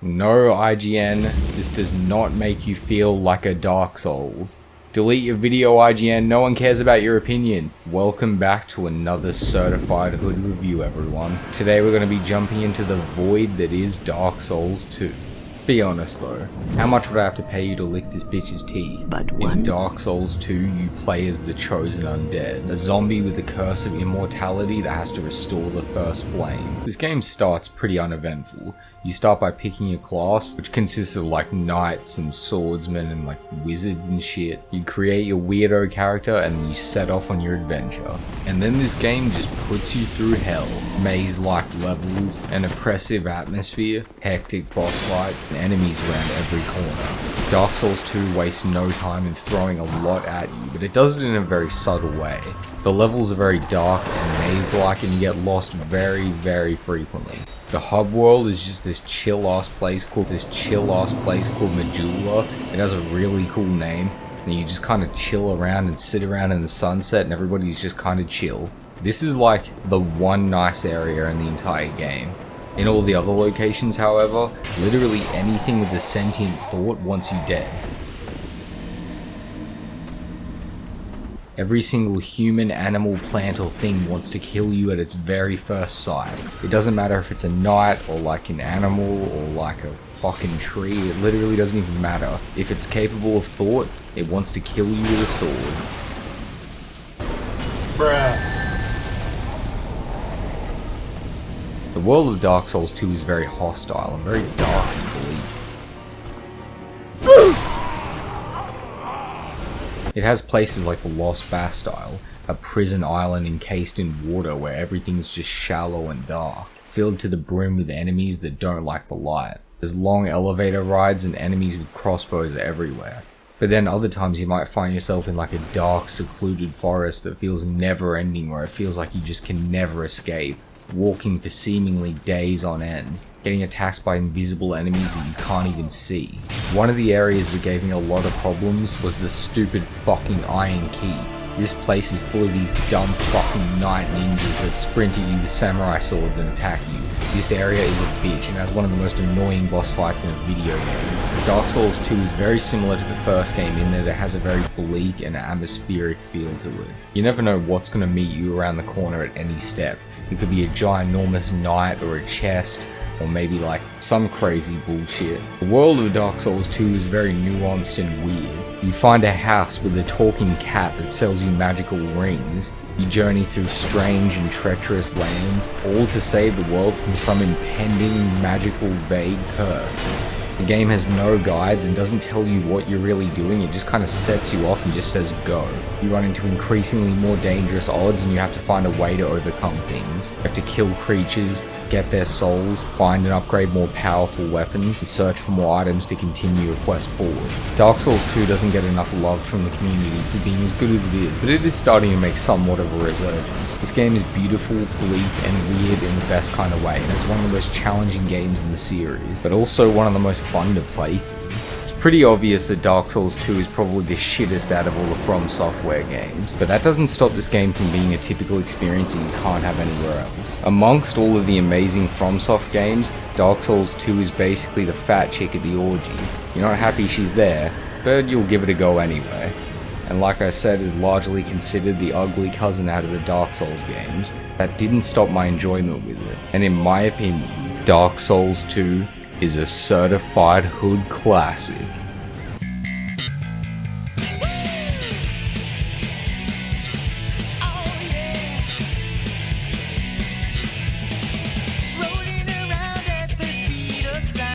No IGN, this does not make you feel like a Dark Souls. Delete your video IGN, no one cares about your opinion. Welcome back to another certified hood review everyone. Today we're going to be jumping into the void that is Dark Souls 2. Be honest though, how much would I have to pay you to lick this bitch's teeth? In Dark Souls 2, you play as the Chosen Undead, a zombie with the curse of immortality that has to restore the first flame. This game starts pretty uneventful. You start by picking your class, which consists of like knights and swordsmen and like wizards and shit. You create your weirdo character and you set off on your adventure. And then this game just puts you through hell. Maze-like levels, an oppressive atmosphere, hectic boss fight, and enemies around every corner. Dark Souls 2 wastes no time in throwing a lot at you, but it does it in a very subtle way. The levels are very dark and maze-like and you get lost very, very frequently. The hub world is just this chill-ass place called Majula. It has a really cool name, and you just kind of chill around and sit around in the sunset and everybody's just kind of chill. This is like the one nice area in the entire game. In all the other locations, however, literally anything with a sentient thought wants you dead. Every single human, animal, plant, or thing wants to kill you at its very first sight. It doesn't matter if it's a knight, or like an animal, or like a fucking tree, it literally doesn't even matter. If it's capable of thought, it wants to kill you with a sword. Bruh. The world of Dark Souls 2 is very hostile and very dark and bleak. It has places like the Lost Bastille, a prison island encased in water where everything's just shallow and dark, filled to the brim with enemies that don't like the light. There's long elevator rides and enemies with crossbows everywhere. But then other times you might find yourself in like a dark, secluded forest that feels never ending, where it feels like you just can never escape, walking for seemingly days on end, getting attacked by invisible enemies that you can't even see. One of the areas that gave me a lot of problems was the stupid fucking Iron Key. This place is full of these dumb fucking knight ninjas that sprint at you with samurai swords and attack you. This area is a bitch and has one of the most annoying boss fights in a video game. Dark Souls 2 is very similar to the first game in that it has a very bleak and atmospheric feel to it. You never know what's going to meet you around the corner at any step. It could be a ginormous knight or a chest, or maybe like some crazy bullshit. The world of Dark Souls 2 is very nuanced and weird. You find a house with a talking cat that sells you magical rings. You journey through strange and treacherous lands, all to save the world from some impending magical vague curse. The game has no guides and doesn't tell you what you're really doing, it just kind of sets you off and just says go. You run into increasingly more dangerous odds and you have to find a way to overcome things. You have to kill creatures, get their souls, find and upgrade more powerful weapons, and search for more items to continue your quest forward. Dark Souls 2 doesn't get enough love from the community for being as good as it is, but it is starting to make somewhat of a resurgence. This game is beautiful, bleak, and weird in the best kind of way, and it's one of the most challenging games in the series, but also one of the most fun to play through. It's pretty obvious that Dark Souls 2 is probably the shittest out of all the From Software games, but that doesn't stop this game from being a typical experience that you can't have anywhere else. Amongst all of the amazing FromSoft games, Dark Souls 2 is basically the fat chick at the orgy. You're not happy she's there, but you'll give it a go anyway. And like I said, is largely considered the ugly cousin out of the Dark Souls games. That didn't stop my enjoyment with it, and in my opinion, Dark Souls 2 is a certified hood classic.